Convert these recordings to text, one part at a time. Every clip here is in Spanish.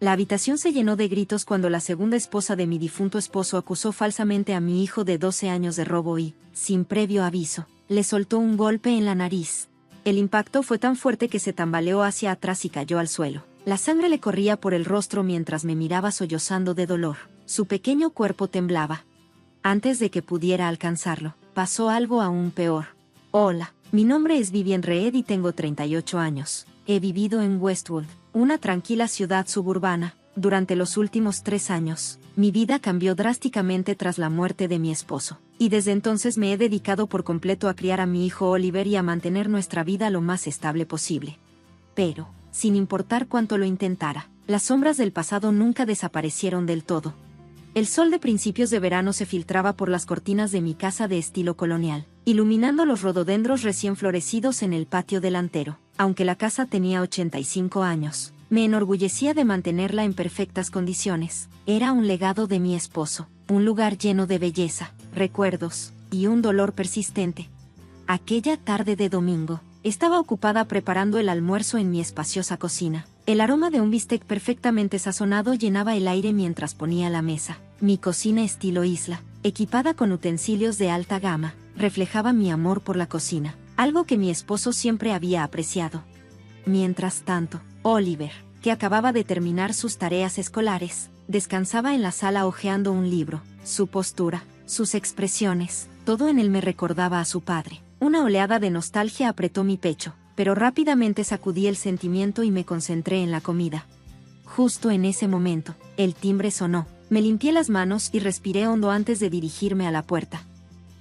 La habitación se llenó de gritos cuando la segunda esposa de mi difunto esposo acusó falsamente a mi hijo de 12 años de robo y, sin previo aviso, le soltó un golpe en la nariz. El impacto fue tan fuerte que se tambaleó hacia atrás y cayó al suelo. La sangre le corría por el rostro mientras me miraba sollozando de dolor. Su pequeño cuerpo temblaba. Antes de que pudiera alcanzarlo, pasó algo aún peor. Hola, mi nombre es Vivien Reed y tengo 38 años. He vivido en Westwood, una tranquila ciudad suburbana, durante los últimos 3 años. Mi vida cambió drásticamente tras la muerte de mi esposo, y desde entonces me he dedicado por completo a criar a mi hijo Oliver y a mantener nuestra vida lo más estable posible. Pero, sin importar cuánto lo intentara, las sombras del pasado nunca desaparecieron del todo. El sol de principios de verano se filtraba por las cortinas de mi casa de estilo colonial, iluminando los rododendros recién florecidos en el patio delantero. Aunque la casa tenía 85 años, me enorgullecía de mantenerla en perfectas condiciones. Era un legado de mi esposo, un lugar lleno de belleza, recuerdos, y un dolor persistente. Aquella tarde de domingo, estaba ocupada preparando el almuerzo en mi espaciosa cocina. El aroma de un bistec perfectamente sazonado llenaba el aire mientras ponía la mesa. Mi cocina estilo isla, equipada con utensilios de alta gama, reflejaba mi amor por la cocina, algo que mi esposo siempre había apreciado. Mientras tanto, Oliver, que acababa de terminar sus tareas escolares, descansaba en la sala hojeando un libro. Su postura, sus expresiones, todo en él me recordaba a su padre. Una oleada de nostalgia apretó mi pecho, pero rápidamente sacudí el sentimiento y me concentré en la comida. Justo en ese momento, el timbre sonó. Me limpié las manos y respiré hondo antes de dirigirme a la puerta.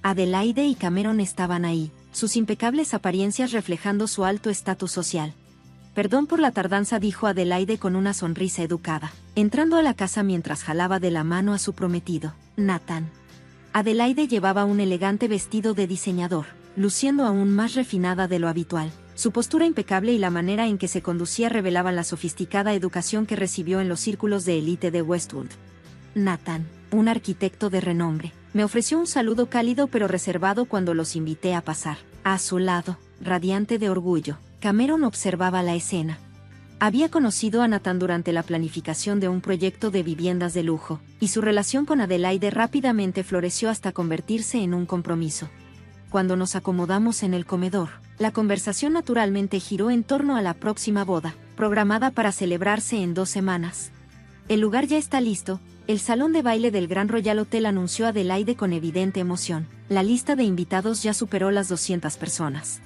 Adelaide y Cameron estaban ahí, sus impecables apariencias reflejando su alto estatus social. Perdón por la tardanza, dijo Adelaide con una sonrisa educada, entrando a la casa mientras jalaba de la mano a su prometido, Nathan. Adelaide llevaba un elegante vestido de diseñador, luciendo aún más refinada de lo habitual. Su postura impecable y la manera en que se conducía revelaban la sofisticada educación que recibió en los círculos de élite de Westwood. Nathan, un arquitecto de renombre, me ofreció un saludo cálido pero reservado cuando los invité a pasar. A su lado, radiante de orgullo, Cameron observaba la escena. Había conocido a Nathan durante la planificación de un proyecto de viviendas de lujo, y su relación con Adelaide rápidamente floreció hasta convertirse en un compromiso. Cuando nos acomodamos en el comedor, la conversación naturalmente giró en torno a la próxima boda, programada para celebrarse en 2 semanas. El lugar ya está listo, el salón de baile del Grand Royal Hotel, anunció Adelaide con evidente emoción. La lista de invitados ya superó las 200 personas.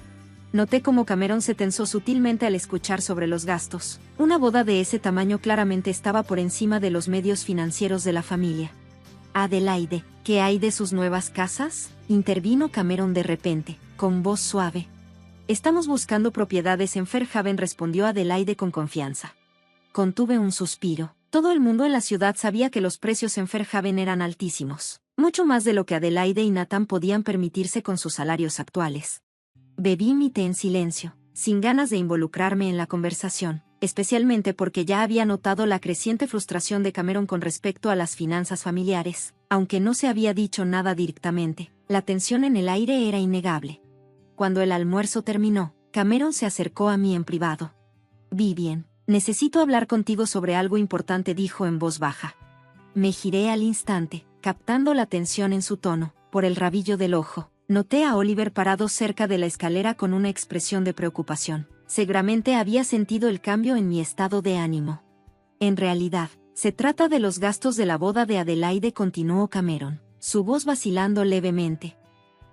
Noté cómo Cameron se tensó sutilmente al escuchar sobre los gastos. Una boda de ese tamaño claramente estaba por encima de los medios financieros de la familia. Adelaide, ¿qué hay de sus nuevas casas?, intervino Cameron de repente, con voz suave. Estamos buscando propiedades en Fairhaven, respondió Adelaide con confianza. Contuve un suspiro. Todo el mundo en la ciudad sabía que los precios en Fairhaven eran altísimos, mucho más de lo que Adelaide y Nathan podían permitirse con sus salarios actuales. Bebí mi té en silencio, sin ganas de involucrarme en la conversación, especialmente porque ya había notado la creciente frustración de Cameron con respecto a las finanzas familiares. Aunque no se había dicho nada directamente, la tensión en el aire era innegable. Cuando el almuerzo terminó, Cameron se acercó a mí en privado. Vivien, necesito hablar contigo sobre algo importante, dijo en voz baja. Me giré al instante, captando la tensión en su tono. Por el rabillo del ojo, noté a Oliver parado cerca de la escalera con una expresión de preocupación. Seguramente había sentido el cambio en mi estado de ánimo. En realidad, se trata de los gastos de la boda de Adelaide, continuó Cameron, su voz vacilando levemente.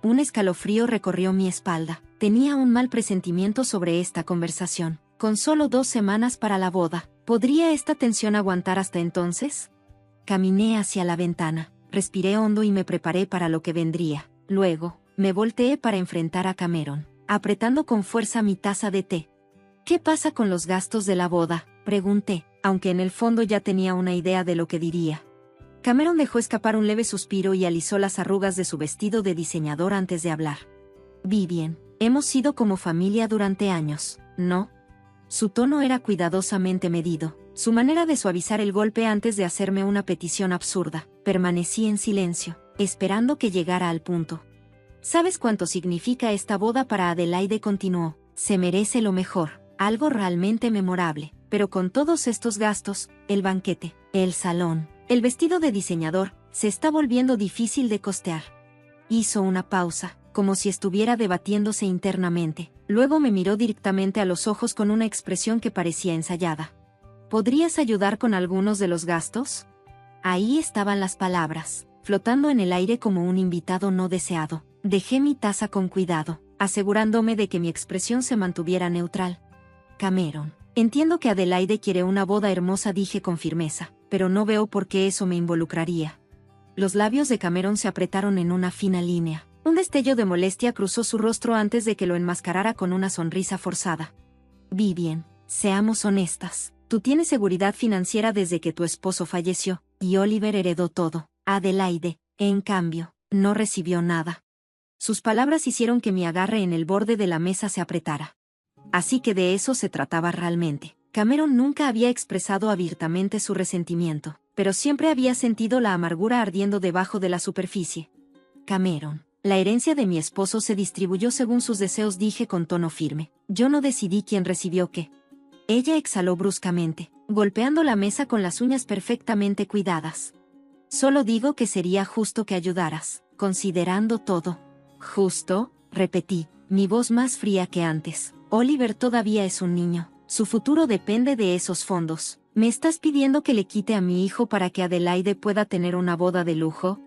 Un escalofrío recorrió mi espalda. Tenía un mal presentimiento sobre esta conversación. Con solo 2 semanas para la boda, ¿podría esta tensión aguantar hasta entonces? Caminé hacia la ventana, respiré hondo y me preparé para lo que vendría. Luego, me volteé para enfrentar a Cameron, apretando con fuerza mi taza de té. ¿Qué pasa con los gastos de la boda?, pregunté, aunque en el fondo ya tenía una idea de lo que diría. Cameron dejó escapar un leve suspiro y alisó las arrugas de su vestido de diseñador antes de hablar. Vivien, hemos sido como familia durante años, ¿no? Su tono era cuidadosamente medido, su manera de suavizar el golpe antes de hacerme una petición absurda. Permanecí en silencio, esperando que llegara al punto. ¿Sabes cuánto significa esta boda para Adelaide?, continuó. Se merece lo mejor, algo realmente memorable. pero con todos estos gastos, el banquete, el salón, el vestido de diseñador, se está volviendo difícil de costear. Hizo una pausa, como si estuviera debatiéndose internamente. Luego me miró directamente a los ojos con una expresión que parecía ensayada. ¿Podrías ayudar con algunos de los gastos? Ahí estaban las palabras, flotando en el aire como un invitado no deseado. Dejé mi taza con cuidado, asegurándome de que mi expresión se mantuviera neutral. Cameron, entiendo que Adelaide quiere una boda hermosa, dije con firmeza, pero no veo por qué eso me involucraría. Los labios de Cameron se apretaron en una fina línea. Un destello de molestia cruzó su rostro antes de que lo enmascarara con una sonrisa forzada. Vivien, seamos honestas. Tú tienes seguridad financiera desde que tu esposo falleció, y Oliver heredó todo. Adelaide, en cambio, no recibió nada. Sus palabras hicieron que mi agarre en el borde de la mesa se apretara. Así que de eso se trataba realmente. Cameron nunca había expresado abiertamente su resentimiento, pero siempre había sentido la amargura ardiendo debajo de la superficie. Cameron, la herencia de mi esposo se distribuyó según sus deseos, dije con tono firme. Yo no decidí quién recibió qué. Ella exhaló bruscamente, golpeando la mesa con las uñas perfectamente cuidadas. Solo digo que sería justo que ayudaras, considerando todo. Justo, repetí, mi voz más fría que antes. Oliver todavía es un niño. Su futuro depende de esos fondos. ¿Me estás pidiendo que le quite a mi hijo para que Adelaide pueda tener una boda de lujo?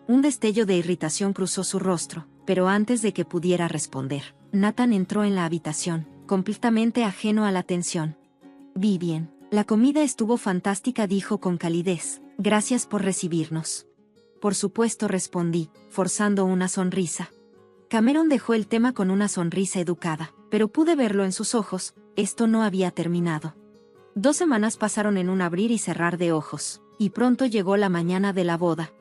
Un destello de irritación cruzó su rostro, pero antes de que pudiera responder, Nathan entró en la habitación, completamente ajeno a la tensión. Vivien, la comida estuvo fantástica, dijo con calidez. Gracias por recibirnos. Por supuesto, respondí, forzando una sonrisa. Cameron dejó el tema con una sonrisa educada, pero pude verlo en sus ojos. Esto no había terminado. 2 semanas pasaron en un abrir y cerrar de ojos, y pronto llegó la mañana de la boda.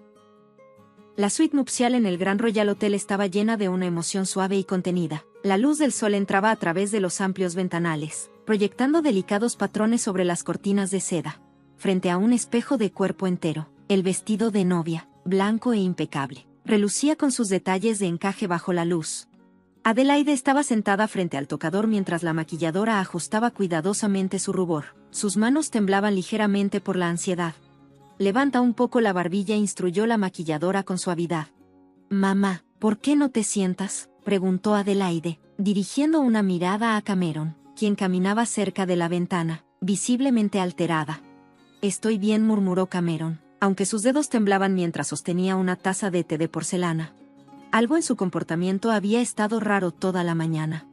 La suite nupcial en el Grand Royal Hotel estaba llena de una emoción suave y contenida. La luz del sol entraba a través de los amplios ventanales, proyectando delicados patrones sobre las cortinas de seda. Frente a un espejo de cuerpo entero, el vestido de novia, blanco e impecable, relucía con sus detalles de encaje bajo la luz. Adelaide estaba sentada frente al tocador mientras la maquilladora ajustaba cuidadosamente su rubor. Sus manos temblaban ligeramente por la ansiedad. Levanta un poco la barbilla, instruyó la maquilladora con suavidad. Mamá, ¿por qué no te sientas?, preguntó Adelaide, dirigiendo una mirada a Cameron, quien caminaba cerca de la ventana, visiblemente alterada. Estoy bien, murmuró Cameron, aunque sus dedos temblaban mientras sostenía una taza de té de porcelana. Algo en su comportamiento había estado raro toda la mañana.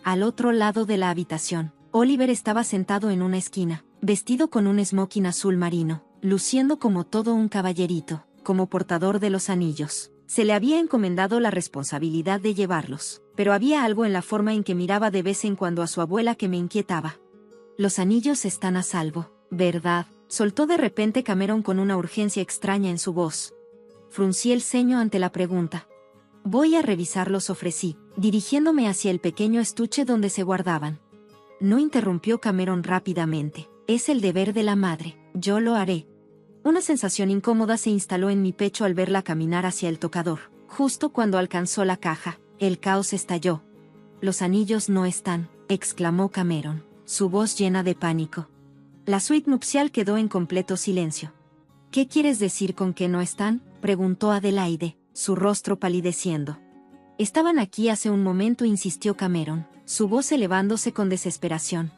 Al otro lado de la habitación, Oliver estaba sentado en una esquina, vestido con un smoking azul marino, luciendo como todo un caballerito, como portador de los anillos. Se le había encomendado la responsabilidad de llevarlos, pero había algo en la forma en que miraba de vez en cuando a su abuela que me inquietaba. Los anillos están a salvo, ¿verdad?, soltó de repente Cameron con una urgencia extraña en su voz. Fruncí el ceño ante la pregunta. Voy a revisarlos, ofrecí, dirigiéndome hacia el pequeño estuche donde se guardaban. No, interrumpió Cameron rápidamente. Es el deber de la madre, yo lo haré. Una sensación incómoda se instaló en mi pecho al verla caminar hacia el tocador. Justo cuando alcanzó la caja, el caos estalló. Los anillos no están, exclamó Cameron, su voz llena de pánico. La suite nupcial quedó en completo silencio. ¿Qué quieres decir con que no están?, preguntó Adelaide, su rostro palideciendo. Estaban aquí hace un momento, insistió Cameron, su voz elevándose con desesperación.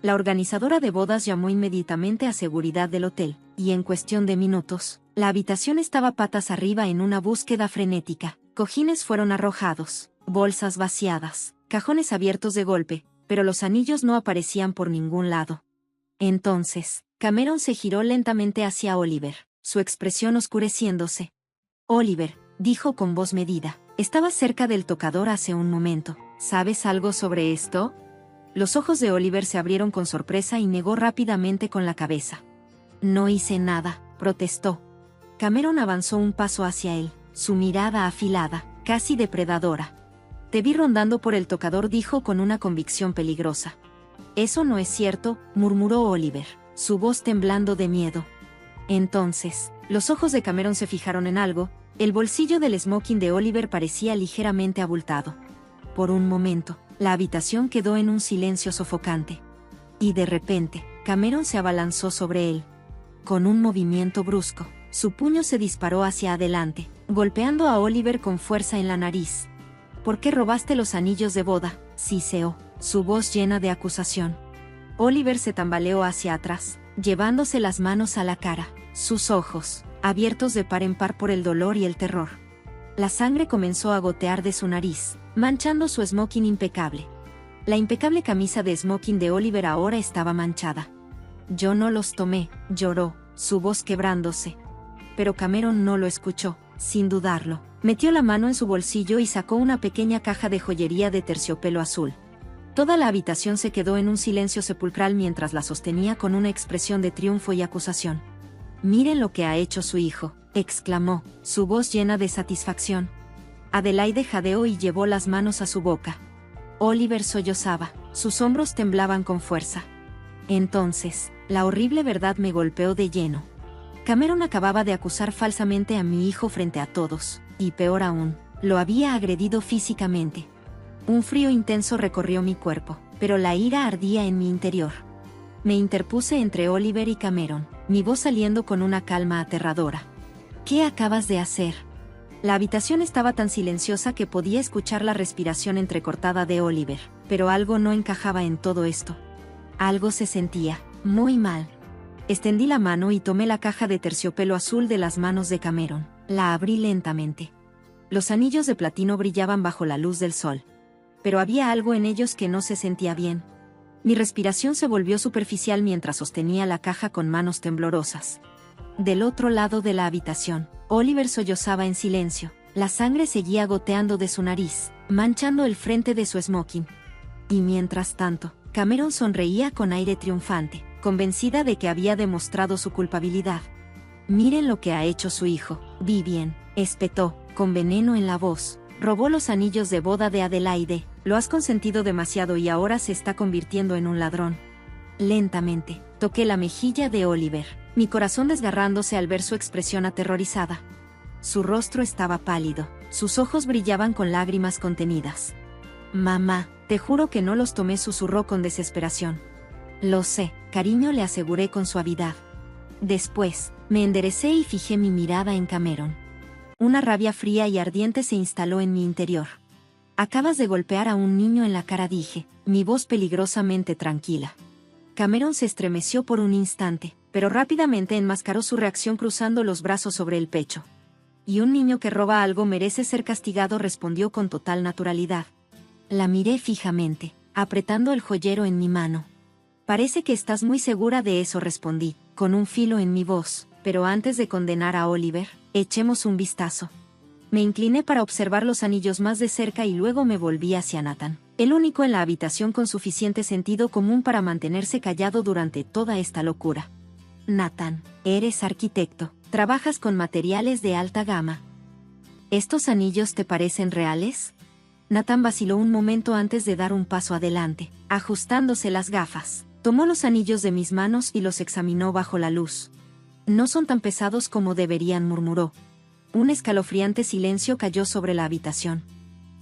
La organizadora de bodas llamó inmediatamente a seguridad del hotel, y en cuestión de minutos, la habitación estaba patas arriba en una búsqueda frenética. Cojines fueron arrojados, bolsas vaciadas, cajones abiertos de golpe, pero los anillos no aparecían por ningún lado. Entonces, Cameron se giró lentamente hacia Oliver, su expresión oscureciéndose. Oliver, dijo con voz medida, estaba cerca del tocador hace un momento. ¿Sabes algo sobre esto? Los ojos de Oliver se abrieron con sorpresa y negó rápidamente con la cabeza. No hice nada, protestó. Cameron avanzó un paso hacia él, su mirada afilada, casi depredadora. Te vi rondando por el tocador, dijo con una convicción peligrosa. Eso no es cierto, murmuró Oliver, su voz temblando de miedo. Entonces, los ojos de Cameron se fijaron en algo. El bolsillo del smoking de Oliver parecía ligeramente abultado. Por un momento, la habitación quedó en un silencio sofocante. Y de repente, Cameron se abalanzó sobre él. Con un movimiento brusco, su puño se disparó hacia adelante, golpeando a Oliver con fuerza en la nariz. ¿Por qué robaste los anillos de boda?, siseó, su voz llena de acusación. Oliver se tambaleó hacia atrás, llevándose las manos a la cara, sus ojos, abiertos de par en par por el dolor y el terror. La sangre comenzó a gotear de su nariz, manchando su smoking impecable. La impecable camisa de smoking de Oliver ahora estaba manchada. Yo no los tomé, lloró, su voz quebrándose. Pero Cameron no lo escuchó, sin dudarlo. Metió la mano en su bolsillo y sacó una pequeña caja de joyería de terciopelo azul. Toda la habitación se quedó en un silencio sepulcral mientras la sostenía con una expresión de triunfo y acusación. «Miren lo que ha hecho su hijo», exclamó, su voz llena de satisfacción. Adelaide jadeó y llevó las manos a su boca. Oliver sollozaba, sus hombros temblaban con fuerza. Entonces, la horrible verdad me golpeó de lleno. Cameron acababa de acusar falsamente a mi hijo frente a todos, y peor aún, lo había agredido físicamente. Un frío intenso recorrió mi cuerpo, pero la ira ardía en mi interior. Me interpuse entre Oliver y Cameron, mi voz saliendo con una calma aterradora. «¿Qué acabas de hacer?». La habitación estaba tan silenciosa que podía escuchar la respiración entrecortada de Oliver, pero algo no encajaba en todo esto. Algo se sentía muy mal. Extendí la mano y tomé la caja de terciopelo azul de las manos de Cameron. La abrí lentamente. Los anillos de platino brillaban bajo la luz del sol. Pero había algo en ellos que no se sentía bien. Mi respiración se volvió superficial mientras sostenía la caja con manos temblorosas. Del otro lado de la habitación, Oliver sollozaba en silencio. La sangre seguía goteando de su nariz, manchando el frente de su smoking. Y mientras tanto, Cameron sonreía con aire triunfante, convencida de que había demostrado su culpabilidad. «Miren lo que ha hecho su hijo, Vivien», espetó, con veneno en la voz. «Robó los anillos de boda de Adelaide, lo has consentido demasiado y ahora se está convirtiendo en un ladrón». Lentamente, toqué la mejilla de Oliver, mi corazón desgarrándose al ver su expresión aterrorizada. Su rostro estaba pálido, sus ojos brillaban con lágrimas contenidas. «Mamá, te juro que no los tomé», susurró con desesperación. «Lo sé, cariño», le aseguré con suavidad. Después, me enderecé y fijé mi mirada en Cameron. Una rabia fría y ardiente se instaló en mi interior. «Acabas de golpear a un niño en la cara», dije, mi voz peligrosamente tranquila. Cameron se estremeció por un instante, pero rápidamente enmascaró su reacción cruzando los brazos sobre el pecho. «Y un niño que roba algo merece ser castigado», respondió con total naturalidad. La miré fijamente, apretando el joyero en mi mano. «Parece que estás muy segura de eso», respondí, con un filo en mi voz, «pero antes de condenar a Oliver, echemos un vistazo». Me incliné para observar los anillos más de cerca y luego me volví hacia Nathan, el único en la habitación con suficiente sentido común para mantenerse callado durante toda esta locura. «Nathan, eres arquitecto, trabajas con materiales de alta gama. ¿Estos anillos te parecen reales?». Nathan vaciló un momento antes de dar un paso adelante, ajustándose las gafas. Tomó los anillos de mis manos y los examinó bajo la luz. «No son tan pesados como deberían», murmuró. Un escalofriante silencio cayó sobre la habitación.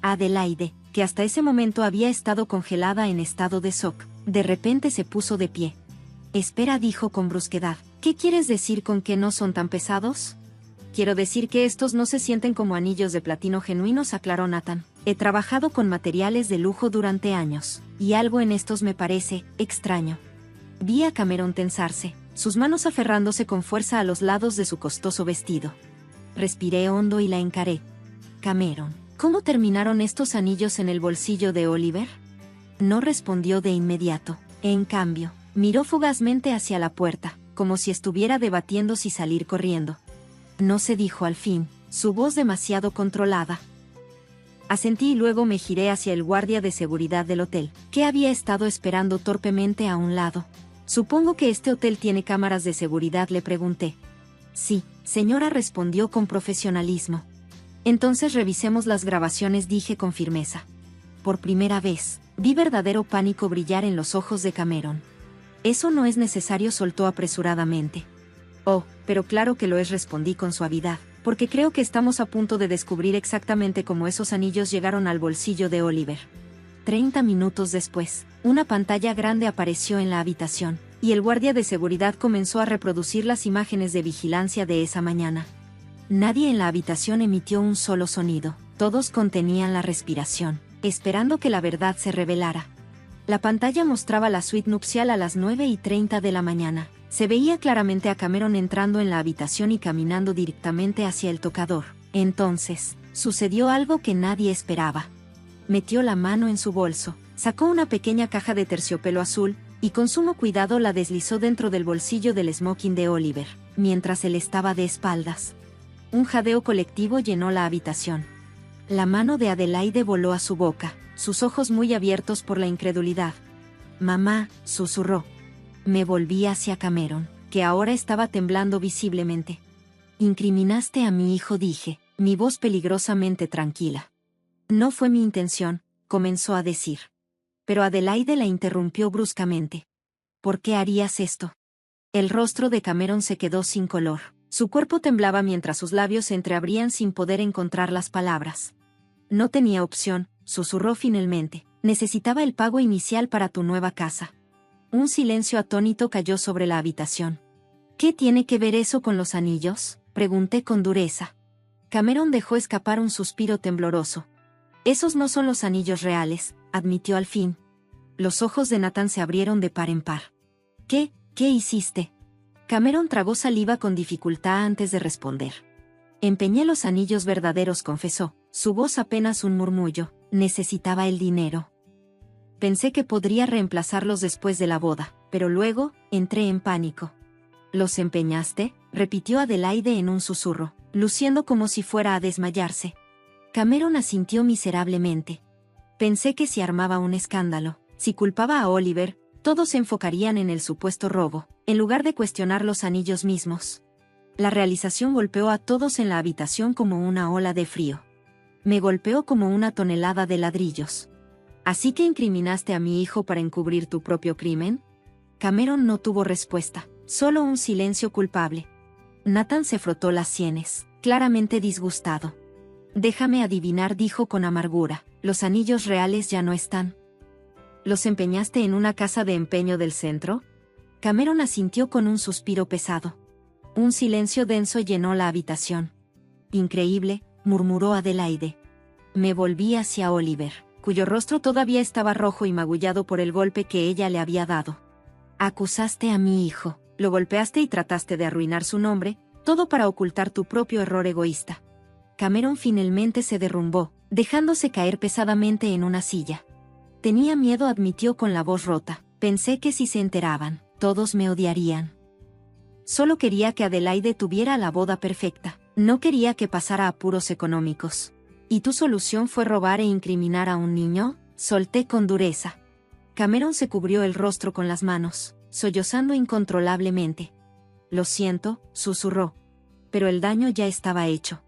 Adelaide, que hasta ese momento había estado congelada en estado de shock, de repente se puso de pie. «Espera», dijo con brusquedad, «¿qué quieres decir con que no son tan pesados?». «Quiero decir que estos no se sienten como anillos de platino genuinos», aclaró Nathan. «He trabajado con materiales de lujo durante años, y algo en estos me parece extraño». Vi a Cameron tensarse, sus manos aferrándose con fuerza a los lados de su costoso vestido. Respiré hondo y la encaré. «Cameron, ¿cómo terminaron estos anillos en el bolsillo de Oliver?». No respondió de inmediato. En cambio, miró fugazmente hacia la puerta, como si estuviera debatiendo si salir corriendo. «No se», dijo al fin, su voz demasiado controlada. Asentí y luego me giré hacia el guardia de seguridad del hotel, que había estado esperando torpemente a un lado. «¿Supongo que este hotel tiene cámaras de seguridad?», le pregunté. «Sí, señora», respondió con profesionalismo. «Entonces revisemos las grabaciones», dije con firmeza. Por primera vez, vi verdadero pánico brillar en los ojos de Cameron. «Eso no es necesario», soltó apresuradamente. «Oh, pero claro que lo es», respondí con suavidad, «porque creo que estamos a punto de descubrir exactamente cómo esos anillos llegaron al bolsillo de Oliver». 30 minutos después, una pantalla grande apareció en la habitación. y el guardia de seguridad comenzó a reproducir las imágenes de vigilancia de esa mañana. Nadie en la habitación emitió un solo sonido, todos contenían la respiración, esperando que la verdad se revelara. La pantalla mostraba la suite nupcial a las 9:30 de la mañana. Se veía claramente a Cameron entrando en la habitación y caminando directamente hacia el tocador. Entonces, sucedió algo que nadie esperaba. Metió la mano en su bolso, sacó una pequeña caja de terciopelo azul, y con sumo cuidado la deslizó dentro del bolsillo del smoking de Oliver, mientras él estaba de espaldas. Un jadeo colectivo llenó la habitación. La mano de Adelaide voló a su boca, sus ojos muy abiertos por la incredulidad. «Mamá», susurró. Me volví hacia Cameron, que ahora estaba temblando visiblemente. «Incriminaste a mi hijo», dije, mi voz peligrosamente tranquila. «No fue mi intención», comenzó a decir. Pero Adelaide la interrumpió bruscamente. «¿Por qué harías esto?». El rostro de Cameron se quedó sin color. Su cuerpo temblaba mientras sus labios se entreabrían sin poder encontrar las palabras. «No tenía opción», susurró finalmente. «Necesitaba el pago inicial para tu nueva casa». Un silencio atónito cayó sobre la habitación. «¿Qué tiene que ver eso con los anillos?», pregunté con dureza. Cameron dejó escapar un suspiro tembloroso. «Esos no son los anillos reales», admitió al fin. Los ojos de Nathan se abrieron de par en par. ¿Qué hiciste?». Cameron tragó saliva con dificultad antes de responder. «Empeñé los anillos verdaderos», confesó, su voz apenas un murmullo. «Necesitaba el dinero. Pensé que podría reemplazarlos después de la boda, pero luego, entré en pánico». «¿Los empeñaste?», repitió Adelaide en un susurro, luciendo como si fuera a desmayarse. Cameron asintió miserablemente. «Pensé que si armaba un escándalo, si culpaba a Oliver, todos se enfocarían en el supuesto robo, en lugar de cuestionar los anillos mismos». La realización golpeó a todos en la habitación como una ola de frío. Me golpeó como una tonelada de ladrillos. «¿Así que incriminaste a mi hijo para encubrir tu propio crimen?». Cameron no tuvo respuesta, solo un silencio culpable. Nathan se frotó las sienes, claramente disgustado. «Déjame adivinar», dijo con amargura, «los anillos reales ya no están». «¿Los empeñaste en una casa de empeño del centro?». Cameron asintió con un suspiro pesado. Un silencio denso llenó la habitación. «Increíble», murmuró Adelaide. Me volví hacia Oliver, cuyo rostro todavía estaba rojo y magullado por el golpe que ella le había dado. «Acusaste a mi hijo, lo golpeaste y trataste de arruinar su nombre, todo para ocultar tu propio error egoísta». Cameron finalmente se derrumbó, dejándose caer pesadamente en una silla. «Tenía miedo», admitió con la voz rota. «Pensé que si se enteraban, todos me odiarían. Solo quería que Adelaide tuviera la boda perfecta, no quería que pasara apuros económicos». «¿Y tu solución fue robar e incriminar a un niño?», solté con dureza. Cameron se cubrió el rostro con las manos, sollozando incontrolablemente. «Lo siento», susurró. «Pero el daño ya estaba hecho».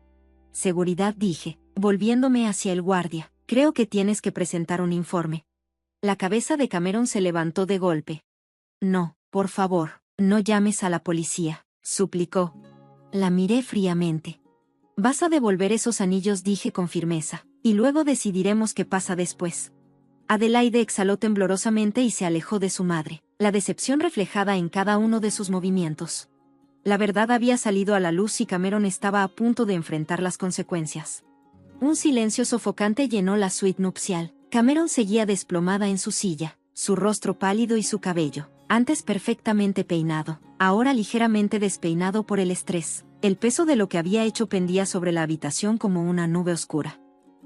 «Seguridad», dije, volviéndome hacia el guardia. «Creo que tienes que presentar un informe». La cabeza de Cameron se levantó de golpe. «No, por favor, no llames a la policía», suplicó. La miré fríamente. «Vas a devolver esos anillos», dije con firmeza, «y luego decidiremos qué pasa después». Adelaide exhaló temblorosamente y se alejó de su madre, la decepción reflejada en cada uno de sus movimientos. La verdad había salido a la luz y Cameron estaba a punto de enfrentar las consecuencias. Un silencio sofocante llenó la suite nupcial. Cameron seguía desplomada en su silla, su rostro pálido y su cabello, antes perfectamente peinado, ahora ligeramente despeinado por el estrés. El peso de lo que había hecho pendía sobre la habitación como una nube oscura.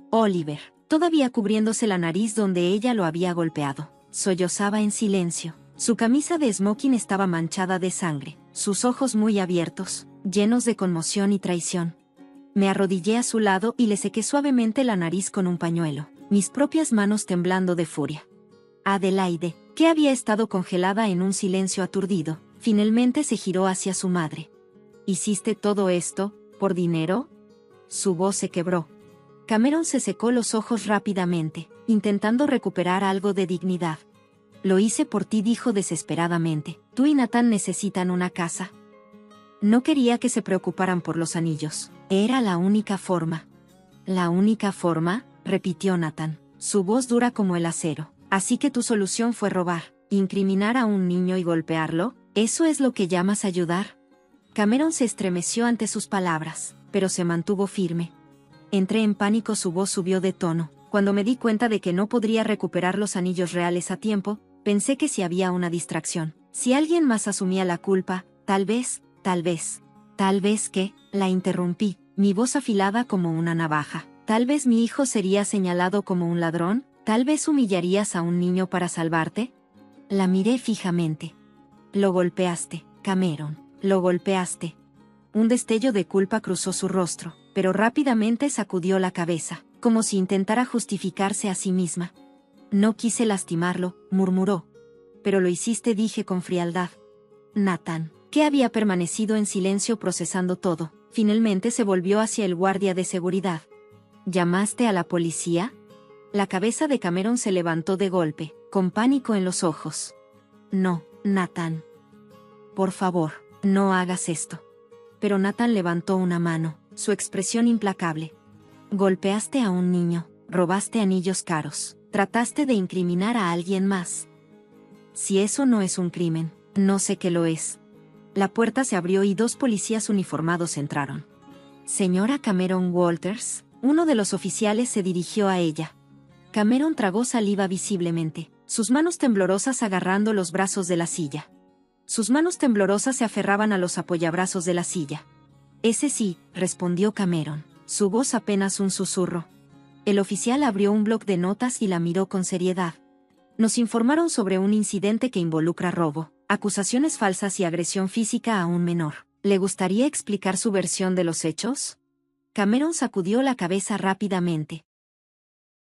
Oliver, todavía cubriéndose la nariz donde ella lo había golpeado, sollozaba en silencio. Su camisa de smoking estaba manchada de sangre, sus ojos muy abiertos, llenos de conmoción y traición. Me arrodillé a su lado y le sequé suavemente la nariz con un pañuelo, mis propias manos temblando de furia. Adelaide, que había estado congelada en un silencio aturdido, finalmente se giró hacia su madre. «¿Hiciste todo esto por dinero?». Su voz se quebró. Cameron se secó los ojos rápidamente, intentando recuperar algo de dignidad. «Lo hice por ti», dijo desesperadamente. «Tú y Nathan necesitan una casa». No quería que se preocuparan por los anillos. Era la única forma. «¿La única forma?», repitió Nathan, su voz dura como el acero. «Así que tu solución fue robar, ¿Incriminar a un niño y golpearlo? ¿Eso es lo que llamas ayudar? Cameron se estremeció ante sus palabras, pero se mantuvo firme. Entré en pánico, su voz subió de tono. Cuando me di cuenta de que no podría recuperar los anillos reales a tiempo, pensé que si había una distracción, si alguien más asumía la culpa, tal vez que, la interrumpí, mi voz afilada como una navaja. Tal vez mi hijo sería señalado como un ladrón, tal vez humillarías a un niño para salvarte. La miré fijamente. Lo golpeaste, Cameron, lo golpeaste. Un destello de culpa cruzó su rostro, pero rápidamente sacudió la cabeza, como si intentara justificarse a sí misma. No quise lastimarlo, murmuró. Pero lo hiciste, dije con frialdad. Nathan, que había permanecido en silencio procesando todo, finalmente se volvió hacia el guardia de seguridad. ¿Llamaste a la policía? La cabeza de Cameron se levantó de golpe, con pánico en los ojos. No, Nathan. Por favor, no hagas esto. Pero Nathan levantó una mano, su expresión implacable. Golpeaste a un niño, robaste anillos caros, trataste de incriminar a alguien más. Si eso no es un crimen, no sé qué lo es. La puerta se abrió y 2 policías uniformados entraron. Señora Cameron Walters, uno de los oficiales se dirigió a ella. Cameron tragó saliva visiblemente, sus manos temblorosas agarrando los brazos de la silla. Sus manos temblorosas se aferraban a los apoyabrazos de la silla. Ese sí, respondió Cameron, su voz apenas un susurro. El oficial abrió un bloc de notas y la miró con seriedad. Nos informaron sobre un incidente que involucra robo, acusaciones falsas y agresión física a un menor. ¿Le gustaría explicar su versión de los hechos? Cameron sacudió la cabeza rápidamente.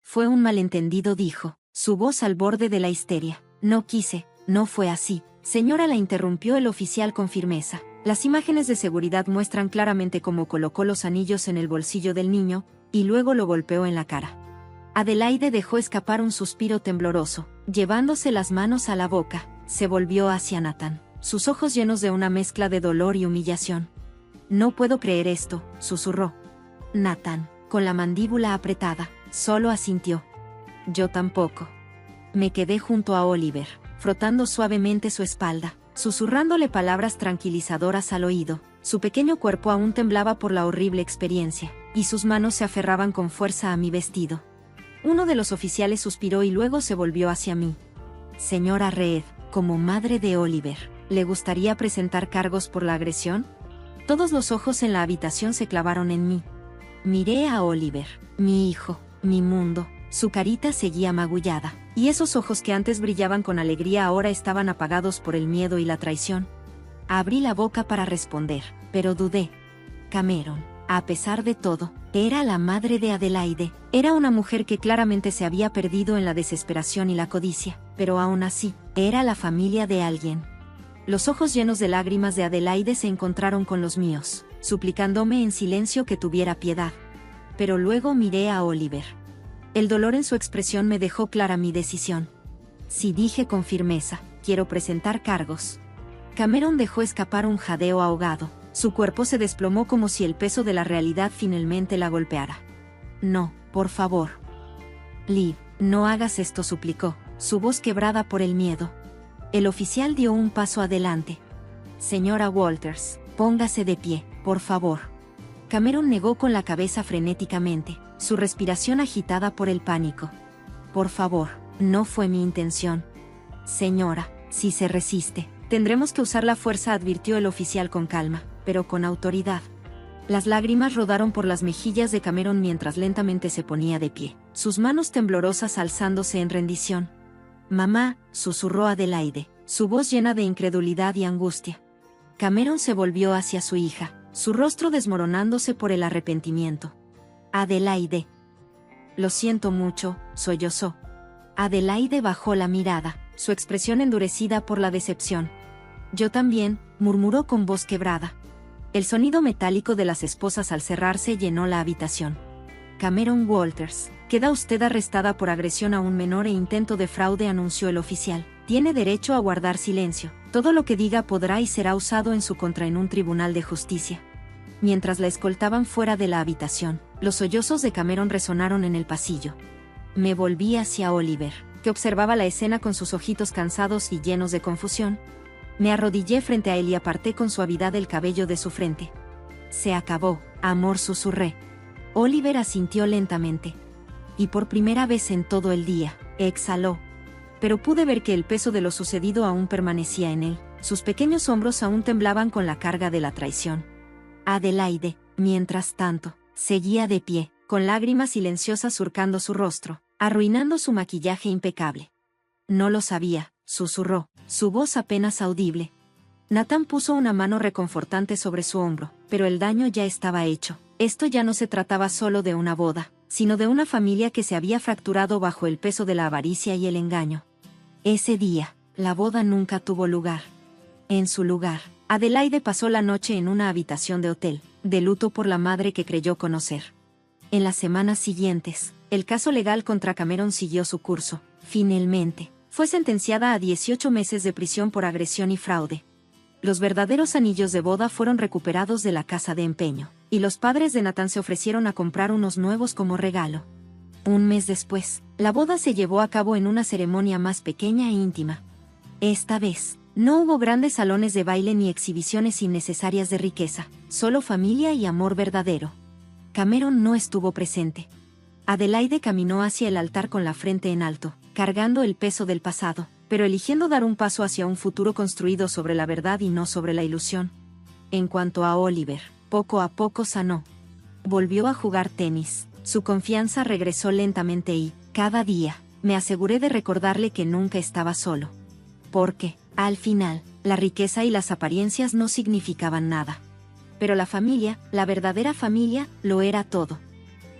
Fue un malentendido, dijo, su voz al borde de la histeria. No quise, no fue así. Señora, la interrumpió el oficial con firmeza. Las imágenes de seguridad muestran claramente cómo colocó los anillos en el bolsillo del niño, y luego lo golpeó en la cara. Adelaide dejó escapar un suspiro tembloroso, llevándose las manos a la boca. Se volvió hacia Nathan, sus ojos llenos de una mezcla de dolor y humillación. No puedo creer esto, susurró. Nathan, con la mandíbula apretada, solo asintió. Yo tampoco. Me quedé junto a Oliver, frotando suavemente su espalda, susurrándole palabras tranquilizadoras al oído. Su pequeño cuerpo aún temblaba por la horrible experiencia, y sus manos se aferraban con fuerza a mi vestido. Uno de los oficiales suspiró y luego se volvió hacia mí. Señora Reed, como madre de Oliver, ¿le gustaría presentar cargos por la agresión? Todos los ojos en la habitación se clavaron en mí. Miré a Oliver, mi hijo, mi mundo. Su carita seguía magullada, y esos ojos que antes brillaban con alegría ahora estaban apagados por el miedo y la traición. Abrí la boca para responder, pero dudé. Cameron, a pesar de todo, era la madre de Adelaide. Era una mujer que claramente se había perdido en la desesperación y la codicia, pero aún así, era la familia de alguien. Los ojos llenos de lágrimas de Adelaide se encontraron con los míos, suplicándome en silencio que tuviera piedad. Pero luego miré a Oliver. El dolor en su expresión me dejó clara mi decisión. Sí, dije con firmeza, quiero presentar cargos. Cameron dejó escapar un jadeo ahogado. Su cuerpo se desplomó como si el peso de la realidad finalmente la golpeara. No, por favor. Liv, no hagas esto, suplicó, su voz quebrada por el miedo. El oficial dio un paso adelante. Señora Walters, póngase de pie, por favor. Cameron negó con la cabeza frenéticamente, su respiración agitada por el pánico. Por favor, no fue mi intención. Señora, si se resiste, tendremos que usar la fuerza, advirtió el oficial con calma, pero con autoridad. Las lágrimas rodaron por las mejillas de Cameron mientras lentamente se ponía de pie, sus manos temblorosas alzándose en rendición. Mamá, susurró Adelaide, su voz llena de incredulidad y angustia. Cameron se volvió hacia su hija, su rostro desmoronándose por el arrepentimiento. Adelaide. Lo siento mucho, sollozó. Adelaide bajó la mirada, su expresión endurecida por la decepción. Yo también, murmuró con voz quebrada. El sonido metálico de las esposas al cerrarse llenó la habitación. Cameron Walters, queda usted arrestada por agresión a un menor e intento de fraude, anunció el oficial. Tiene derecho a guardar silencio. Todo lo que diga podrá y será usado en su contra en un tribunal de justicia. Mientras la escoltaban fuera de la habitación, los sollozos de Cameron resonaron en el pasillo. Me volví hacia Oliver. que observaba la escena con sus ojitos cansados y llenos de confusión. Me arrodillé frente a él y aparté con suavidad el cabello de su frente. Se acabó, amor, susurré. Oliver asintió lentamente. Y por primera vez en todo el día, exhaló. Pero pude ver que el peso de lo sucedido aún permanecía en él. Sus pequeños hombros aún temblaban con la carga de la traición. Adelaide, mientras tanto, seguía de pie, con lágrimas silenciosas surcando su rostro, arruinando su maquillaje impecable. No lo sabía, susurró, su voz apenas audible. Nathan puso una mano reconfortante sobre su hombro, pero el daño ya estaba hecho. Esto ya no se trataba solo de una boda, sino de una familia que se había fracturado bajo el peso de la avaricia y el engaño. Ese día, la boda nunca tuvo lugar. En su lugar, Adelaide pasó la noche en una habitación de hotel, de luto por la madre que creyó conocer. En las semanas siguientes, el caso legal contra Cameron siguió su curso. Finalmente, fue sentenciada a 18 meses de prisión por agresión y fraude. Los verdaderos anillos de boda fueron recuperados de la casa de empeño, y los padres de Nathan se ofrecieron a comprar unos nuevos como regalo. Un mes después, la boda se llevó a cabo en una ceremonia más pequeña e íntima. Esta vez, no hubo grandes salones de baile ni exhibiciones innecesarias de riqueza, solo familia y amor verdadero. Cameron no estuvo presente. Adelaide caminó hacia el altar con la frente en alto, cargando el peso del pasado, pero eligiendo dar un paso hacia un futuro construido sobre la verdad y no sobre la ilusión. En cuanto a Oliver, poco a poco sanó. Volvió a jugar tenis, su confianza regresó lentamente y, cada día, me aseguré de recordarle que nunca estaba solo. Porque, al final, la riqueza y las apariencias no significaban nada. Pero la familia, la verdadera familia, lo era todo.